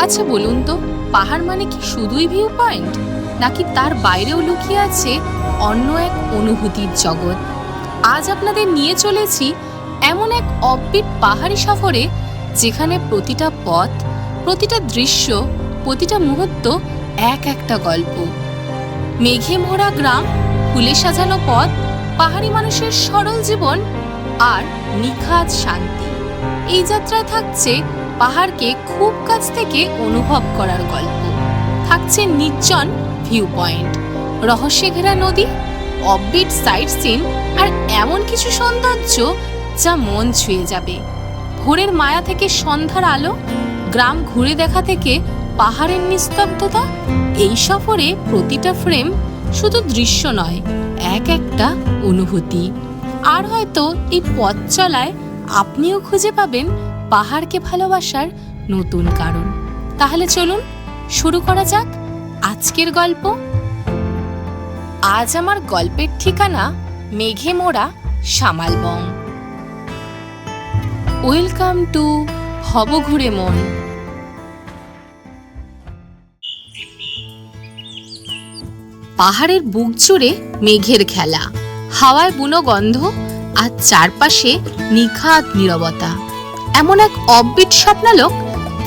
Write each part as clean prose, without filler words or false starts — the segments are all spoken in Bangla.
আচ্ছা বলুন তো, পাহাড় মানে কি শুধুই ভিউ পয়েন্ট, নাকি তার বাইরেও লুকিয়ে আছে অন্য এক অনুভূতির জগৎ? আজ আপনাদের নিয়ে চলেছি এমন এক অফবিট পাহাড়ি সফরে, যেখানে প্রতিটা পথ, প্রতিটা দৃশ্য, প্রতিটা মুহূর্ত এক একটা গল্প। মেঘে মোড়া গ্রাম, ফুলে সাজানো পথ, পাহাড়ি মানুষের সরল জীবন আর নিখাদ শান্তি। এই যাত্রায় থাকছে পাহাড়কে খুব কাছ থেকে অনুভব করার গল্প, থাকছে নির্জন ভিউ পয়েন্ট, রহস্যে ঘেরা নদী, অফবিট সাইট সিন আর এমন কিছু সৌন্দর্য যা মন ছুঁয়ে যাবে। ভোরের মায়া থেকে সন্ধ্যার আলো, গ্রাম ঘুরে দেখা থেকে পাহাড়ের নিস্তব্ধতা। এই সফরে প্রতিটা ফ্রেম শুধু দৃশ্য নয়, এক একটা অনুভূতি। আর হয়তো এই পথ চলায় আপনিও খুঁজে পাবেন পাহাড়কে ভালোবাসার নতুন কারণ। তাহলে চলুন শুরু করা যাক আজকের গল্প। আজ আমার গল্পের ঠিকানা মেঘে মোড়া সামালবং। ওয়েলকাম টু হব ঘুরে মন। পাহাড়ের বুক জুড়ে মেঘের খেলা, হাওয়ায় বুনো গন্ধ আর চারপাশে নিখাদ নীরবতা। এমন এক অফবিট স্বপ্নালোক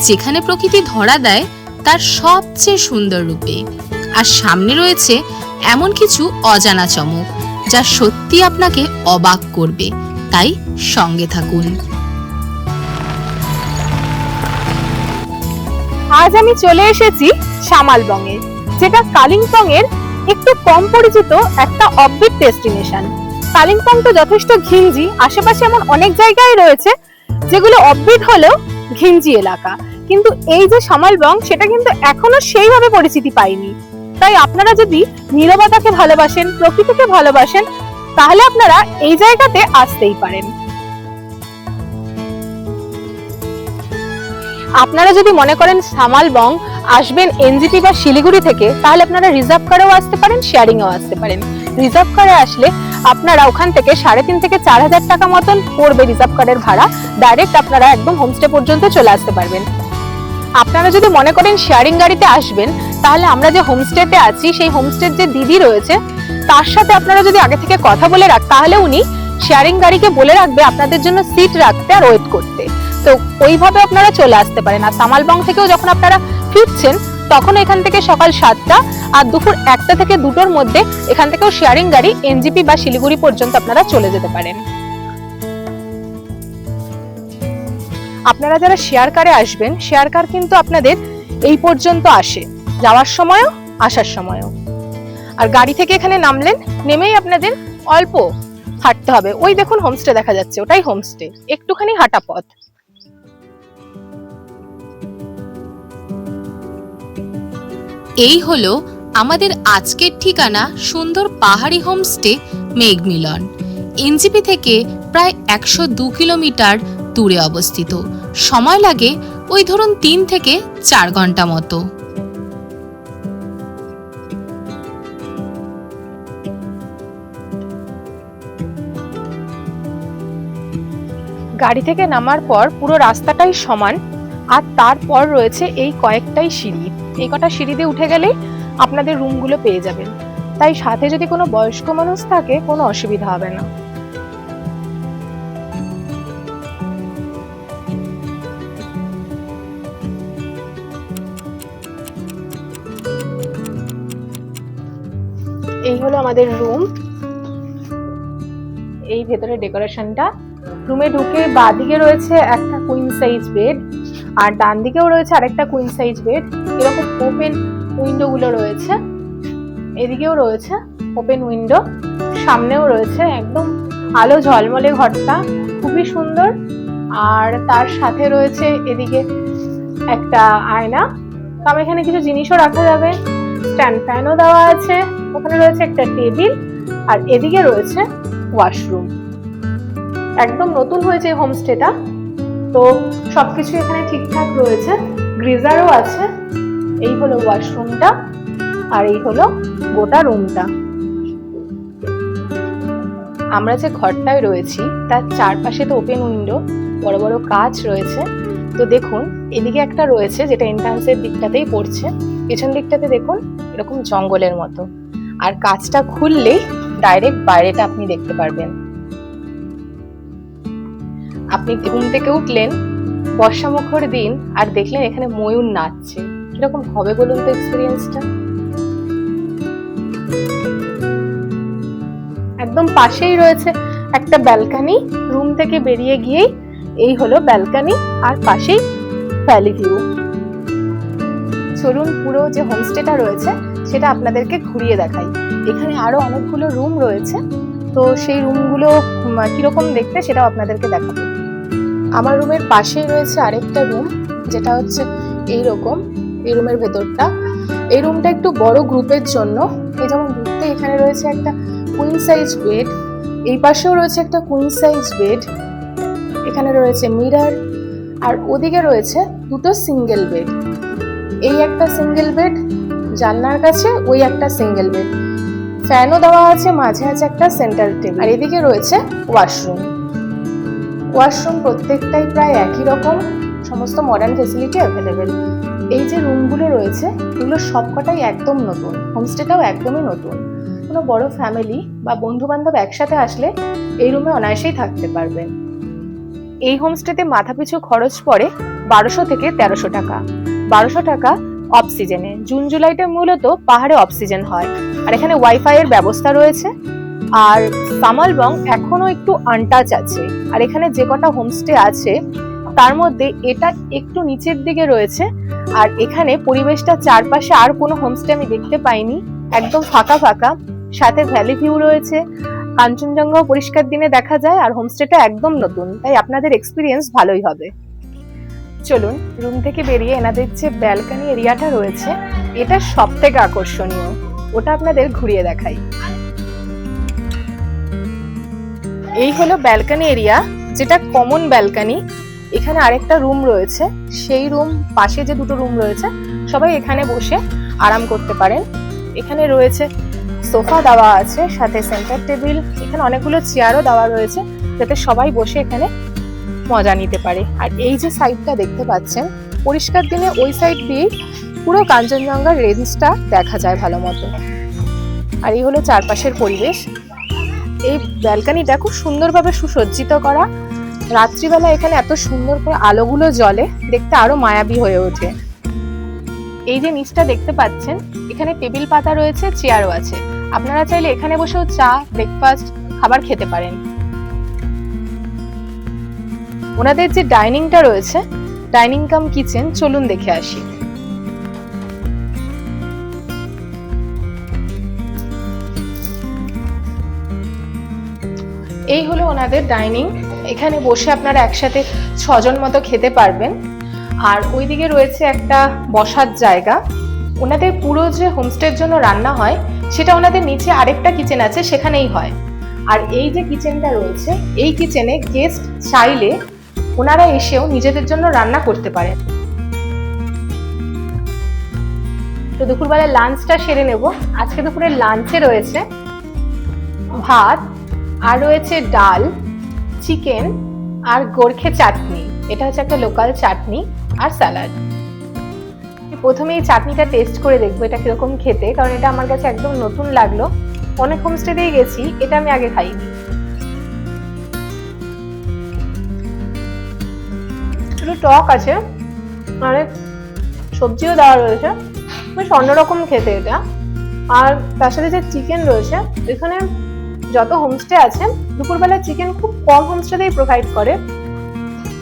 যেখানে প্রকৃতি ধরা দেয় তার সবচেয়ে সুন্দর রূপে, আর সামনে রয়েছে এমন কিছু অজানা চমক যা সত্যি আপনাকে অবাক করবে। তাই সঙ্গে থাকুন। আজ আমি চলে এসেছি সামালবংয়ে, যেটা কালিম্পংয়ের একটু কম পরিচিত একটা অফবিট ডেস্টিনেশন। কালিম্পং তো যথেষ্ট ঘিঞ্জি, আশেপাশে এমন অনেক জায়গায় রয়েছে যেগুলো অফবিট হলেও ঘিঞ্জি এলাকা, কিন্তু এই যে সামালবং সেটা কিন্তু এখনো সেইভাবে পরিচিতি পায়নি। তাই আপনারা যদি নীরবতাকে ভালোবাসেন, প্রকৃতিকে ভালোবাসেন, তাহলে আপনারা এই জায়গাতে আসতেই পারেন। আপনারা যদি মনে করেন সামালবং আসবেন এনজিপি বা শিলিগুড়ি থেকে, তাহলে আপনারা রিজার্ভ করেও আসতে পারেন, শেয়ারিংও আসতে পারেন। রিজার্ভ করে আসলে আপনারা ওখান থেকে 3,500 থেকে 4,000 টাকা মতন পড়বে রিজার্ভ কারের ভাড়া। ডাইরেক্ট আপনারা একদম হোমস্টে পর্যন্ত চলে আসতে পারবেন। আপনারা যদি মনে করেন শেয়ারিং গাড়িতে আসবেন, তাহলে আমরা যে হোমস্টেতে আছি সেই হোমস্টের যে দিদি রয়েছে তার সাথে আপনারা যদি আগে থেকে কথা বলে তাহলে উনি শেয়ারিং গাড়িকে বলে রাখবে আপনাদের জন্য সিট রাখতে আর ওয়েট করতে। তো ওইভাবে আপনারা চলে আসতে পারেন। আর সামালবং থেকেও যখন আপনারা ফিরছেন, তখন এখান থেকে সকাল 7টা আর দুপুর 1টা থেকে 2টোর মধ্যে এখান থেকেও শেয়ারিং গাড়ি এনজিপি বা শিলিগুড়ি পর্যন্ত আপনারা চলে যেতে পারেন। আপনারা যারা শেয়ার কারে আসবেন, শেয়ার কার কিন্তু আপনাদের এই পর্যন্ত আসে, যাওয়ার সময়ও আসার সময়ও। আর গাড়ি থেকে এখানে নামলেন, নেমেই আপনাদের অল্প হাঁটতে হবে। ওই দেখুন হোমস্টে দেখা যাচ্ছে, ওটাই হোমস্টে, একটুখানি হাঁটা পথ। এই হলো আমাদের আজকের ঠিকানা, সুন্দর পাহাড়ি হোমস্টে মেঘমিলন। এনজিপি থেকে প্রায় 102 কিলোমিটার দূরে অবস্থিত। সময় লাগে ওই ধরুন 3 থেকে 4 ঘন্টা মতো। গাড়ি থেকে নামার পর পুরো রাস্তাটাই সমান, আর তারপর রয়েছে এই কয়েকটাই সিঁড়ি। এই কটা সিঁড়ি দিয়ে উঠে গেলেই আপনাদের রুমগুলো পেয়ে যাবেন। তাই সাথে যদি কোনো বয়স্ক মানুষ থাকে, কোনো অসুবিধা হবে না। এই হলো আমাদের রুম। এই ভেতরে ডেকোরেশনটা। রুমে ঢুকে বাঁদিকে রয়েছে একটা কুইন সাইজ বেড, আর ডান দিকেও রয়েছে আরেকটা কুইন সাইজ বেড। এরকম ওপেন উইন্ডো গুলো রয়েছে, এদিকেও রয়েছে ওপেন উইন্ডো, সামনেও রয়েছে। একদম আলো ঝলমলে ঘরটা, খুবই সুন্দর। আর তার সাথে রয়েছে এদিকে একটা আয়না, কারণ এখানে কিছু জিনিসও রাখা যাবে। স্ট্যান্ড ফ্যানও দেওয়া আছে। ওখানে রয়েছে একটা টেবিল, আর এদিকে রয়েছে ওয়াশরুম। একদম নতুন হয়েছে হোমস্টেটা, তো সবকিছু এখানে ঠিকঠাক রয়েছে। গ্রিজারও আছে। এই হলো ওয়াশরুমটা, আর এই হলো গোটা রুমটা। আমরা যে ঘরটায় রয়েছি তার চারপাশে তো ওপেন উইন্ডো, বড় বড় কাঁচ রয়েছে। তো দেখুন এদিকে একটা রয়েছে যেটা এন্ট্রান্সের দিকটাতেই পড়ছে, পেছন দিকটাতে দেখুন এরকম জঙ্গলের মতো, আর কাঁচটা খুললেই ডাইরেক্ট বাইরেটা আপনি দেখতে পারবেন। আপনি ঘুম থেকে উঠলেন বর্ষামুখর দিন আর দেখলেন এখানে ময়ূর নাচছে, কিরকম হবে বলুন তো এক্সপিরিয়েন্সটা। একদম পাশেই রয়েছে একটা ব্যালকনি, রুম থেকে বেরিয়ে গিয়েই এই হলো ব্যালকনি আর পাশেই ভ্যালি ভিউ। চলুন পুরো যে হোমস্টেটা রয়েছে সেটা আপনাদেরকে ঘুরিয়ে দেখাই। এখানে আরো অনেকগুলো রুম রয়েছে, তো সেই রুমগুলো কিরকম দেখতে সেটাও আপনাদেরকে দেখাবো। আমার রুমের পাশেই রয়েছে আরেকটা রুম, যেটা হচ্ছে এইরকম, এই রুমের ভেতরটা। এই রুমটা একটু বড় গ্রুপের জন্য। এই যেমন ঢুকতে এখানে রয়েছে একটা কুইন সাইজ বেড, এই পাশেও রয়েছে একটা কুইন সাইজ বেড, এখানে রয়েছে মিরর, আর ওদিকে রয়েছে দুটো সিঙ্গেল বেড। এই একটা সিঙ্গেল বেড, জানলার কাছে ওই একটা সিঙ্গেল বেড, ফ্যানও দেওয়া আছে, মাঝে আছে একটা সেন্টার টেবিল, আর এদিকে রয়েছে ওয়াশরুম। ওয়াশরুম প্রত্যেকটাই প্রায় একই রকম, সমস্ত মডার্ন ফেসিলিটি অ্যাভেলেবেল। এই যে রুমগুলো রয়েছে এগুলো সবকটাই একদম নতুন, হোমস্টেটাও একদমই নতুন। কোনো বড় ফ্যামিলি বা বন্ধু বান্ধব একসাথে আসলে এই রুমে অনায়াসেই থাকতে পারবেন। এই হোমস্টেতে মাথাপিছু খরচ পড়ে 1200 থেকে 1300 টাকা। 1200 টাকা অফ সিজনে, জুন জুলাইতে মূলত পাহাড়ে অফ সিজন হয়, আর এখানে ওয়াইফাই এর ব্যবস্থা রয়েছে। আর সামালবং এখনো একটু আনটাচ আছে, আর এখানে যে কটা হোমস্টে আছে তার মধ্যে এটা একটু নিচের দিকে রয়েছে, আর এখানে পরিবেশটা চারপাশে আর কোনো হোমস্টে আমি দেখতে পাইনি, একদম ফাঁকা ফাঁকা, সাথে ভ্যালি ভিউ রয়েছে, কাঞ্চনজঙ্ঘাও পরিষ্কার দিনে দেখা যায়, আর হোমস্টেটা একদম নতুন, তাই আপনাদের এক্সপিরিয়েন্স ভালোই হবে। চলুন রুম থেকে বেরিয়ে এনাদের যে ব্যালকনি এরিয়াটা রয়েছে এটা সব থেকে আকর্ষণীয়, ওটা আপনাদের ঘুরিয়ে দেখাই। এই হলো ব্যালকনি এরিয়া, যেটা কমন ব্যালকনি। এখানে আরেকটা রুম রয়েছে, সেই রুম পাশে যে দুটো রুম রয়েছে সবাই এখানে বসে আরাম করতে পারেন। এখানে রয়েছে সোফা দেওয়া আছে, সাথে সেন্টার টেবিল, এখানে অনেকগুলো চেয়ারও দেওয়া রয়েছে যাতে সবাই বসে এখানে মজা নিতে পারে। আর এই যে সাইডটা দেখতে পাচ্ছেন, পরিষ্কার দিনে ওই সাইড দিয়ে পুরো কাঞ্চনজঙ্ঘার রেঞ্জটা দেখা যায় ভালো মতো। আর এই হলো চারপাশের পরিবেশ। এই ব্যালকনিটা খুব সুন্দরভাবে সুসজ্জিত করা, রাত্রিবেলা এখানে এত সুন্দর করে আলোগুলো জ্বলে, দেখতে আরো মায়াবী হয়ে ওঠে। এই যে নিচটা দেখতে পাচ্ছেন, এখানে টেবিল পাতা রয়েছে, চেয়ারও আছে, আপনারা চাইলে এখানে বসেও চা, ব্রেকফাস্ট, খাবার খেতে পারেন। ওনাদের যে ডাইনিংটা রয়েছে, ডাইনিং কাম কিচেন, চলুন দেখে আসি। এই হলো ওনাদের ডাইনিং, এখানে বসে আপনারা একসাথে 6 জন মতো খেতে পারবেন। আর ওইদিকে রয়েছে একটা বসার জায়গা। ওনাদের পুরো যে হোমস্টের জন্য রান্না হয় সেটা ওনাদের নিচে আরেকটা কিচেন আছে, সেখানেই হয়। আর এই যে কিচেনটা রয়েছে, এই কিচেনে গেস্ট চাইলে ওনারা এসেও নিজেদের জন্য রান্না করতে পারেন। তো দুপুরবেলা লাঞ্চটা সেরে নেব। আজকে দুপুরের লাঞ্চে রয়েছে ভাত, আর রয়েছে ডাল, চিকেন, আর গোরখে চাটনি, এটা হচ্ছে একটা লোকাল চাটনি, আর স্যালাড। প্রথমে এই চাটনিটা টেস্ট করে দেখবো এটা কিরকম খেতে, কারণ এটা আমার কাছে একদম নতুন লাগলো, অনেক হোমস্টেতেই গেছি, এটা আমি আগে খাইনি। একটু টক আছে, অনেক সবজিও দেওয়া রয়েছে, বেশ অন্যরকম খেতে এটা। আর তার সাথে যে চিকেন রয়েছে, এখানে যত হোমস্টে আছে দুপুরবেলা চিকেন খুব কম হোমস্টেতেই প্রোভাইড করে।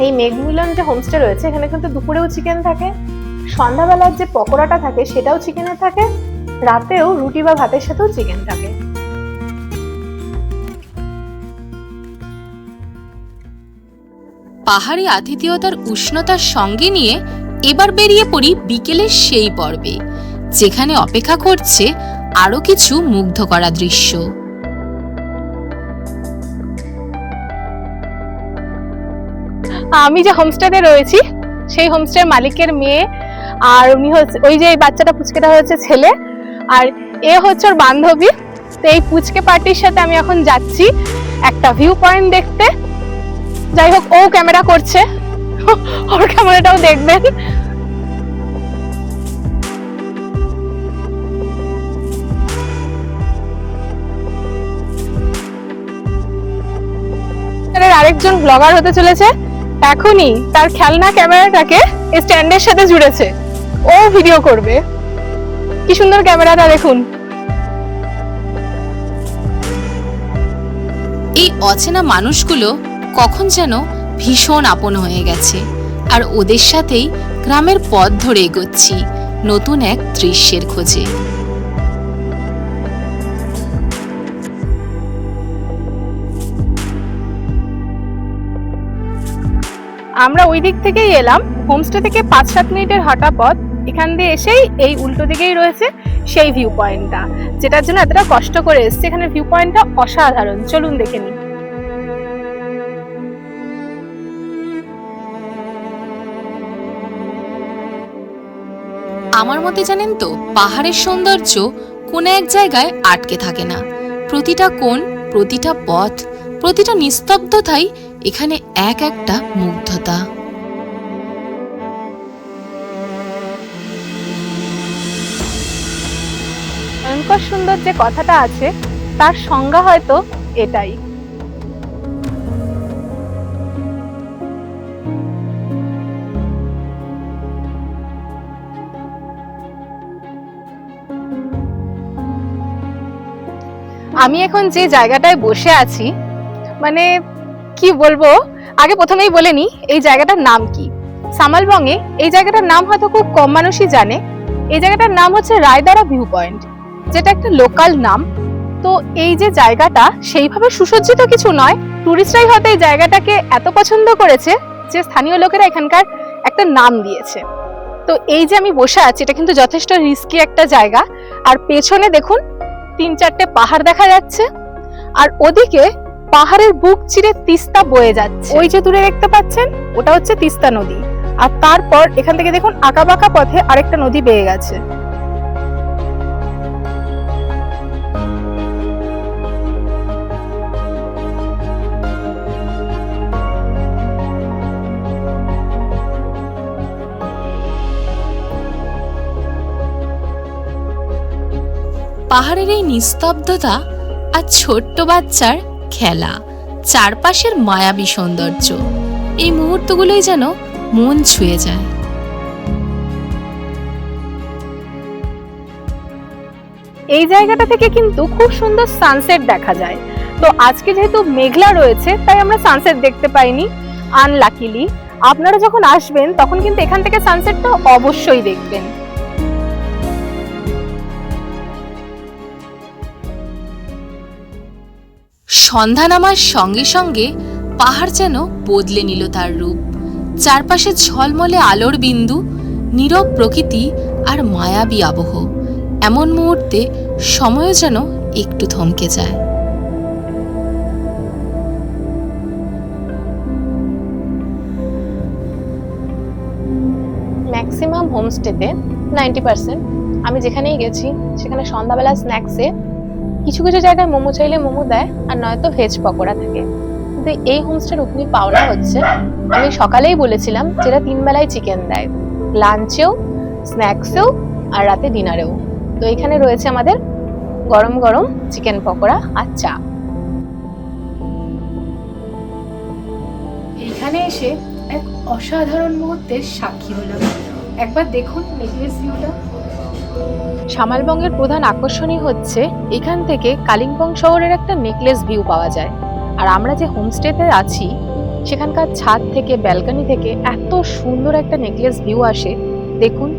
এই মেঘমিলন যে হোমস্টে রয়েছে এখানে কিন্তু দুপুরেও চিকেন থাকে, সন্ধ্যাবেলার যে পকোড়াটা থাকে সেটাও চিকেনের থাকে, রাতেও রুটি বা ভাতের সাথেও চিকেন থাকে। পাহাড়ি আতিথেয়তার উষ্ণতার সঙ্গে নিয়ে এবার বেরিয়ে পড়ি বিকেলের সেই পর্বে, যেখানে অপেক্ষা করছে আরো কিছু মুগ্ধ করা দৃশ্য। আমি যে হোমস্টেতে রয়েছি সেই হোমস্টের মালিকের মেয়ে, আর উনি হচ্ছে ওই যে বাচ্চাটা পুচকেটা হচ্ছে ছেলে, আর এ হচ্ছে ওর বান্ধবী। তো এই পুচকে পার্টির সাথে আমি এখন যাচ্ছি একটা ভিউ পয়েন্ট দেখতে। যাই হোক, ও ক্যামেরা করছে, ওর ক্যামেরাটাও দেখবেন। আরেকজন ব্লগার হতে চলেছে, এখনই তার খেলনা ক্যামেরাটাকে স্ট্যান্ডের সাথে জুড়েছে, ও ভিডিও করবে। কি সুন্দর ক্যামেরাটা দেখুন। এই অচেনা মানুষগুলো কখন যেন ভীষণ আপন হয়ে গেছে, আর ওদের সাথেই গ্রামের পথ ধরে এগোচ্ছি নতুন এক দৃশ্যের খোঁজে। আমরা ওই দিক থেকেই এলাম, হোমস্টে থেকে 5-7 মিনিটের হাঁটা পথ। এখান দিয়ে এসেই এই উল্টো দিকেই রয়েছে সেই ভিউ পয়েন্টটা, যেটার জন্য এতটা কষ্ট করে এসেছে। এখানে ভিউ পয়েন্টটা অসাধারণ, চলুন দেখে নিই। আমার মতে জানেন তো, পাহাড়ের সৌন্দর্য কোনো এক জায়গায় আটকে থাকে না। প্রতিটা কোণ, প্রতিটা পথ, প্রতিটা নিস্তব্ধতাই এখানে এক একটা মুগ্ধতা। ভয়ঙ্কর সুন্দর যে কথাটা আছে, তার সংজ্ঞা হয়তো এটাই। আমি এখন যে জায়গাটায় বসে আছি, মানে কি বলবো, আগে প্রথমেই বলে নি এই জায়গাটার নাম কি। সামালবঙ্গে এই জায়গাটার নাম হয়তো খুব কম মানুষই জানে। এই জায়গাটার নাম হচ্ছে রায়দারা ভিউ পয়েন্ট, যেটা একটা লোকাল নাম। তো এই যে জায়গাটা সেইভাবে সুসজ্জিত কিছু নয়, টুরিস্টরাই হয়তো এই জায়গাটাকে এত পছন্দ করেছে যে স্থানীয় লোকেরা এখানকার একটা নাম দিয়েছে। তো এই যে আমি বসে আছি, এটা কিন্তু যথেষ্ট রিস্কি একটা জায়গা। আর পেছনে দেখুন 3-4টে পাহাড় দেখা যাচ্ছে, আর ওদিকে পাহাড়ের বুক চিরে তিস্তা বয়ে যাচ্ছে। ওই যে দূরে দেখতে পাচ্ছেন, ওটা হচ্ছে তিস্তা নদী। আর তারপর এখান থেকে দেখুন আঁকাবাঁকা পথে আরেকটা নদী বেয়ে গেছে। পাহাড়ের এই নিস্তব্ধতা আর ছোট্ট বাচ্চার খেলা, চারপাশের মায়াবী সৌন্দর্য, এই মুহূর্তগুলোই যেন মন ছুঁয়ে যায়। এই জায়গাটা থেকে কিন্তু খুব সুন্দর সানসেট দেখা যায়। তো আজকে যেহেতু মেঘলা রয়েছে, তাই আমরা সানসেট দেখতে পাইনি, আনলাকিলি। আপনারা যখন আসবেন তখন কিন্তু এখান থেকে সানসেটটা অবশ্যই দেখবেন। সন্ধ্যা নামার সঙ্গে সঙ্গে পাহাড় যেন বদলে নিল তার রূপ। চারপাশে ঝলমলে আলোর বিন্দু, নীরব প্রকৃতি আর মায়াবী আবহ। এমন মুহূর্তে সময়ও যেন একটু থমকে যায়। ম্যাক্সিমাম হোমস্টেতে 90% আমি যেখানেই গেছি সেখানে সন্ধ্যাবেলা স্ন্যাক্সে কিছু কিছু জায়গায় মোমো চাইলে মোমো দেয়, আর নয়তো ভেজ পকোড়া থাকে। কিন্তু এই হোমস্টের উপনি পাওনা হচ্ছে, আমি সকালেই বলেছিলাম যেটা 3 বেলায় চিকেন দেয়, লাঞ্চেও, স্ন্যাক্সেও আর রাতে ডিনারেও। তো এখানে রয়েছে আমাদের গরম গরম চিকেন পকোড়া আর চা। এইখানে এসে এক অসাধারণ মুহূর্তের সাক্ষী হলাম। একবার দেখুন নেকলেস ভিউটা। সামালবঙ্গের প্রধান আকর্ষণই হচ্ছে এখান থেকে কালিম্পং শহরের একটা নেকলেস ভিউ পাওয়া যায়। আর আমরা যে হোমস্টেতে আছি সেখানকার ছাদ থেকে, ব্যালকনি থেকে এত সুন্দর একটা নেকলেস ভিউ আসে, দেখুন।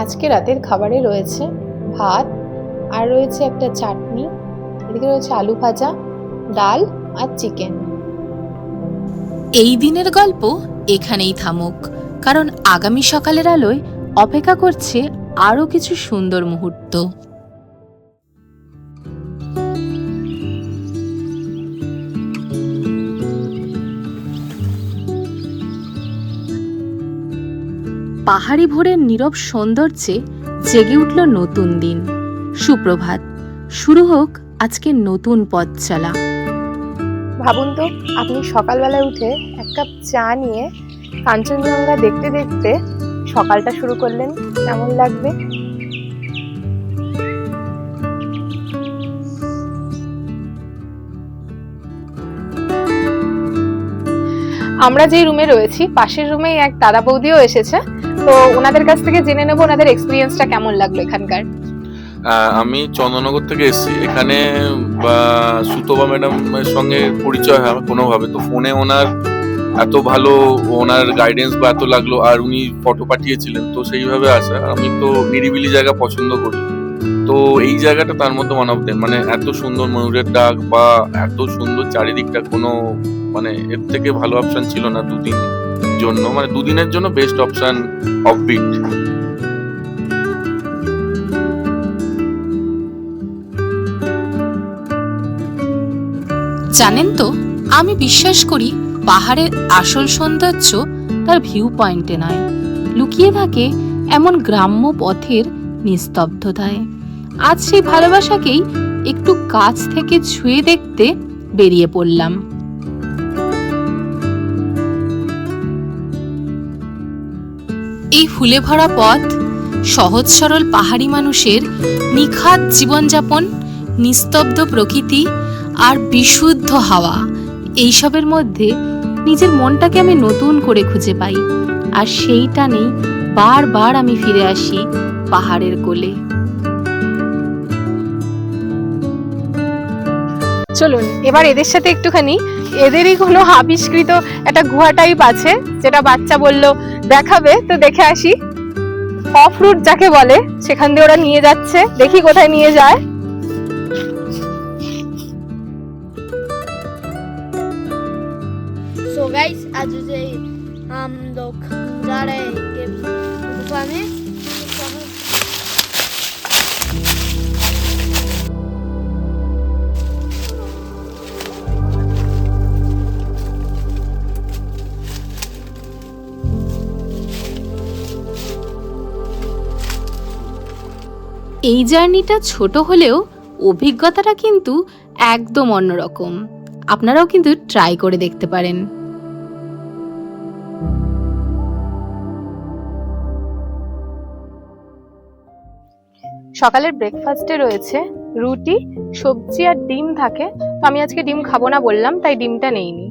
আজকে রাতের খাবারে রয়েছে ভাত, আর রয়েছে একটা চাটনি, এদিকে রয়েছে আলু ভাজা, ডাল আর চিকেন। এই দিনের গল্প এখানেই থামুক, কারণ আগামী সকালের আলোয় অপেক্ষা করছে আরো কিছু সুন্দর মুহূর্ত। পাহাড়ি ভোরের নীরব সৌন্দর্যে জেগে উঠল নতুন দিন। সুপ্রভাত, শুরু হোক আজকের নতুন পথ চলা। ভাবুন তো, আপনি সকালবেলায় উঠে এক কাপ চা নিয়ে কাঞ্চনজঙ্ঘা দেখতে দেখতে সকালটা শুরু করলেন, কেমন লাগবে? আমরা যে রুমে রয়েছি, পাশের রুমেই এক দাদা বৌদিও এসেছে, তো ওনাদের কাছ থেকে জেনে নেবো ওনাদের এক্সপিরিয়েন্সটা কেমন লাগলো এখানকার। আমি চন্দননগর থেকে এসেছি এখানে। সুতপা ম্যাডামের সঙ্গে পরিচয় হয় আমার কোনোভাবে, তো ফোনে ওনার এত ভালো ওনার গাইডেন্স বা এত লাগলো, আর উনি ফটো পাঠিয়েছিলেন, তো সেইভাবে আসা। আমি তো নিরিবিলি জায়গা পছন্দ করি, তো এই জায়গাটা তার মধ্যে ওয়ান অফ দেম। মানে এত সুন্দর ময়ূরের ডাক বা এত সুন্দর চারিদিকটা, কোনো মানে এর থেকে ভালো অপশন ছিল না দুদিন জন্য, মানে দুদিনের জন্য বেস্ট অপশন অফবিট। জানেন তো, আমি বিশ্বাস করি পাহাড়ের আসল সৌন্দর্য তার ভিউ পয়েন্টে নয়, লুকিয়ে থাকে এমন গ্রাম্য পথের নিস্তব্ধতায়। আজ সেই ভালোবাসাকেই একটু কাছ থেকে ছুঁয়ে দেখতে বেরিয়ে পড়লাম। এই ফুলে ভরা পথ, সহজ সরল পাহাড়ি মানুষের নিখাদ জীবনযাপন, নিস্তব্ধ প্রকৃতি আর বিশুদ্ধ হাওয়া, এইসবের মধ্যে নিজের মনটাকে আমি নতুন করে খুঁজে পাই, আর সেইটা নেই বারবার আমি ফিরে আসি পাহাড়ের কোলে। চলুন এবার এদের সাথে একটুখানি, এদেরই কোনো আবিষ্কৃত একটা গুহা টাইপ আছে যেটা বাচ্চা বলল দেখাবে, তো দেখে আসি। অফ রুট যাকে বলে, সেখান দিয়ে ওরা নিয়ে যাচ্ছে, দেখি কোথায় নিয়ে যায়। सो गाइस, आज से हम लोग जा रहे हैं गुफा में। এই জার্নিটা ছোট হলেও অভিজ্ঞতাটা কিন্তু একদম অন্যরকম। আপনারাও কিন্তু ট্রাই করে দেখতে পারেন। সকালের ব্রেকফাস্টে রয়েছে রুটি, সবজি আর ডিম থাকে, তো আমি আজকে ডিম খাবো না বললাম, তাই ডিমটা নেইনি।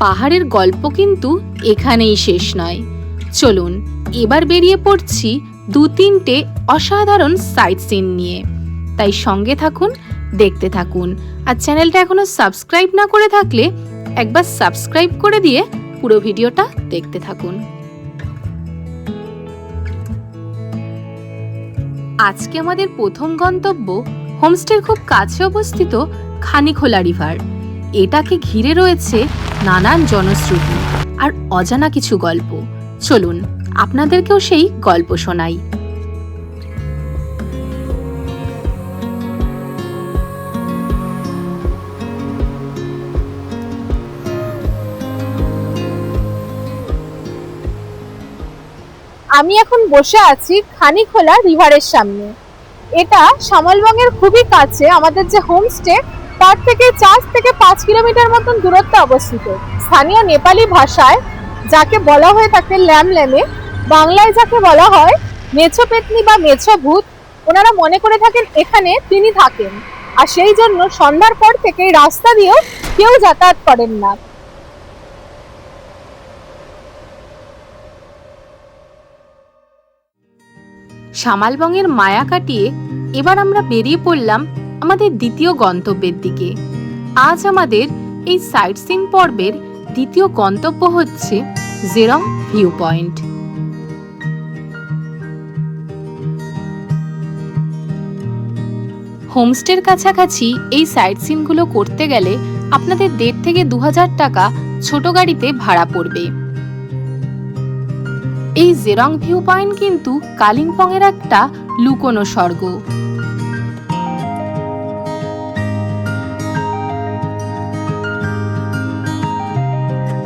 পাহাড়ের গল্প কিন্তু এখানেই শেষ নয়। চলুন এবার বেরিয়ে পড়ছি 2-3টে অসাধারণ সাইট সিন নিয়ে। তাই সঙ্গে থাকুন, দেখতে থাকুন, আর চ্যানেলটা এখনো সাবস্ক্রাইব না করে থাকলে একবার সাবস্ক্রাইব করে দিয়ে পুরো ভিডিওটা দেখতে থাকুন। আজকে আমাদের প্রথম গন্তব্য হোমস্টের খুব কাছে অবস্থিত খানিখোলা রিভার। এটাকে ঘিরে রয়েছে নানান জনশ্রুতি আর অজানা কিছু গল্প। চলুন আপনাদেরকেও সেই গল্প শোনাই। আমি এখন বসে আছি খানিখোলা রিভারের সামনে। এটা শামলবঙ্গের খুবই কাছে আমাদের যে হোমস্টে, তার থেকে 4 থেকে 5 কিলোমিটার মতন দূরত্বে অবস্থিত। স্থানীয় নেপালি ভাষায় যাকে বলা হয়ে থাকে ল্যামল্যামে, বাংলায় যাকে বলা হয় মেছো পেতনি বা মেছো ভূত, ওনারা মনে করে থাকেন এখানে তিনি থাকেন, আর সেই জন্য সন্ধ্যার পর থেকে রাস্তা দিয়েও কেউ যাতায়াত করেন না। শামালবঙ্গের মায়া কাটিয়ে এবার আমরা বেরিয়ে পড়লাম আমাদের দ্বিতীয় গন্তব্যের দিকে। আজ আমাদের এই সাইট সিন পর্বের দ্বিতীয় গন্তব্য হচ্ছে জেরং ভিউ পয়েন্ট। হোমস্টের কাছাকাছি এই সাইট সিনগুলো করতে গেলে আপনাদের 1,500 থেকে 2,000 টাকা ছোট গাড়িতে ভাড়া পড়বে। এই জেরং ভিউ পয়েন্ট কিন্তু কালিম্পংয়ের একটা লুকোনো স্বর্গ।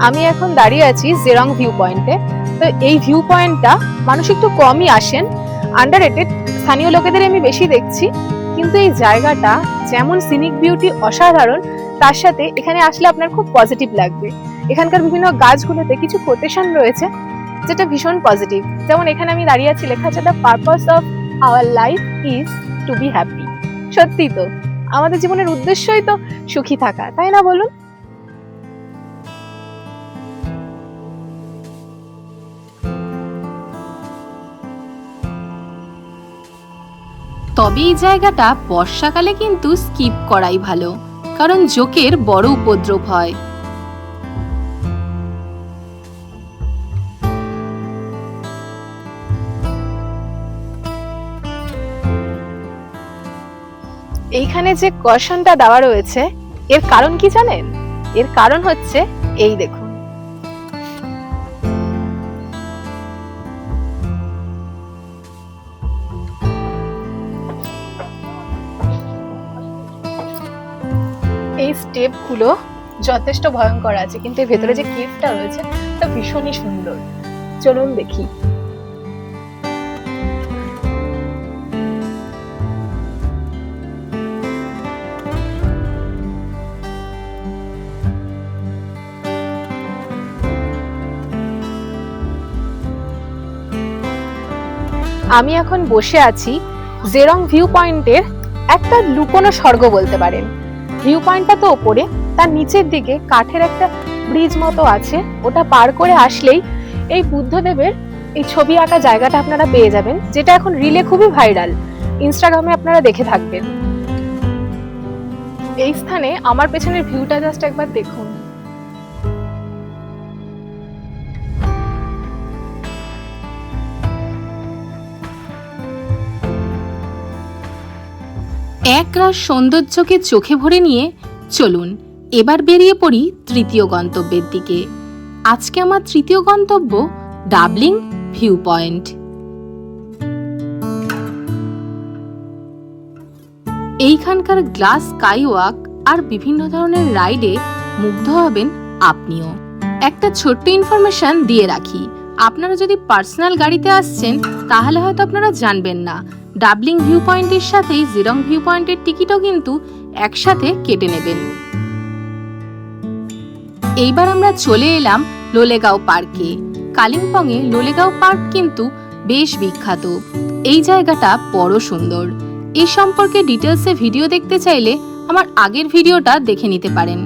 আমি এখন দাঁড়িয়ে আছি জেরং ভিউ পয়েন্টে। তো এই ভিউ পয়েন্টটা মানুষ একটু কমই আসেন, আন্ডাররেটেড, স্থানীয় লোকেদের আমি বেশি দেখছি। কিন্তু এই জায়গাটা যেমন সিনিক বিউটি অসাধারণ, তার সাথে এখানে আসলে আপনার খুব পজিটিভ লাগবে। এখানকার বিভিন্ন গাছগুলোতে কিছু কোটেশন রয়েছে যেটা ভীষণ পজিটিভ। যেমন এখানে আমি দাঁড়িয়ে আছি, লেখা আছে the purpose of our life is to be happy. সত্যি তো, আমাদের জীবনের উদ্দেশ্যই তো সুখী থাকা, তাই না বলুন? তবে এই জায়গাটা বর্ষাকালে কিন্তু স্কিপ করাই ভালো, কারণ জোকের বড় উপদ্রব হয়। এইখানে যে কশনটা দেওয়া রয়েছে, এর কারণ কি জানেন? এর কারণ হচ্ছে এই দেখুন, এই স্টেপগুলো যথেষ্ট ভয়ঙ্কর আছে, কিন্তু এর ভেতরে যে কেভটা রয়েছে তা ভীষণই সুন্দর। চলুন দেখি। আমি এখন বসে আছি জেরং ভিউ পয়েন্টের একটা লুকোনো স্বর্গ বলতে পারেন। ভিউ পয়েন্টটা তো ওপরে, তার নিচের দিকে কাঠের একটা ব্রিজ মতো আছে, ওটা পার করে আসলেই এই বুদ্ধদেবের এই ছবি আঁকা জায়গাটা আপনারা পেয়ে যাবেন, যেটা এখন রিলে খুবই ভাইরাল, ইনস্টাগ্রামে আপনারা দেখে থাকবেন। এই স্থানে আমার পেছনের ভিউটা জাস্ট একবার দেখুন। একরাশ সৌন্দর্যকে চোখে ভরে নিয়ে চলুন এবার বেরিয়ে পড়ি তৃতীয় গন্তব্যের দিকে। আজকে আমার তৃতীয় গন্তব্য ডাবলিং ভিউ পয়েন্ট। এইখানকার গ্লাস স্কাইওয়াক আর বিভিন্ন ধরনের রাইডে মুগ্ধ হবেন আপনিও। একটা ছোট্ট ইনফরমেশন দিয়ে রাখি, আপনারা যদি পার্সোনাল গাড়িতে আসছেন তাহলে হয়তো আপনারা জানবেন না, ডাবলিং ভিউ পয়েন্টের সাথেই জিরং ভিউ পয়েন্টের টিকিটও কিন্তু একসাথে কেটে নেবেন। এইবার আমরা চলে এলাম লোলেগাঁও পার্কে। কালিম্পংয়ে লোলেগাঁও পার্ক কিন্তু বেশ বিখ্যাত। এই জায়গাটা বড় সুন্দর। এই সম্পর্কে ডিটেলসে ভিডিও দেখতে চাইলে আমার আগের ভিডিওটা দেখে নিতে পারেন।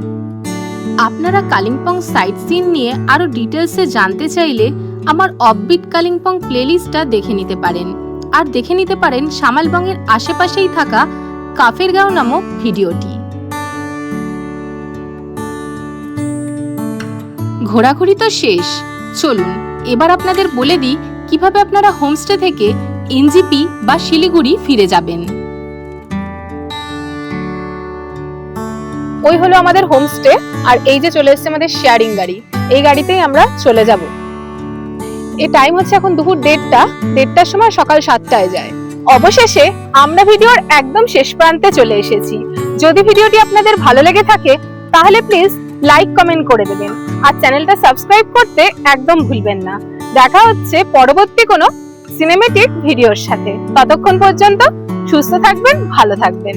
আপনারা কালিম্পং সাইট সিন নিয়ে আরো ডিটেলসে জানতে চাইলে আমার অফবিট কালিম্পং প্লেলিস্টটা দেখে নিতে পারেন, আর দেখে নিতে পারেন সামালবংয়ের আশেপাশেই থাকা কাফেরগাঁও নামক ভিডিওটি। ঘোরাঘুরি তো শেষ, চলুন এবার আপনাদের বলে দিই কিভাবে আপনারা হোমস্টে থেকে এনজিপি বা শিলিগুড়ি ফিরে যাবেন। ওই হলো আমাদের হোমস্টে, আর এই যে চলে এসেছে আমাদের শেয়ারিং গাড়ি, এই গাড়িতেই আমরা চলে যাব। এই টাইম হচ্ছে এখন দুপুর 1:30টার সময়, সকাল 7টায় যায়। অবশেষে আমরা ভিডিওর একদম শেষ প্রান্তে চলে এসেছি। যদি ভিডিওটি আপনাদের ভালো লেগে থাকে তাহলে প্লিজ লাইক কমেন্ট করে দেবেন, আর চ্যানেলটা সাবস্ক্রাইব করতে একদম ভুলবেন না। দেখা হচ্ছে পরবর্তী কোনো সিনেমেটিক ভিডিওর সাথে। ততক্ষণ পর্যন্ত সুস্থ থাকবেন, ভালো থাকবেন।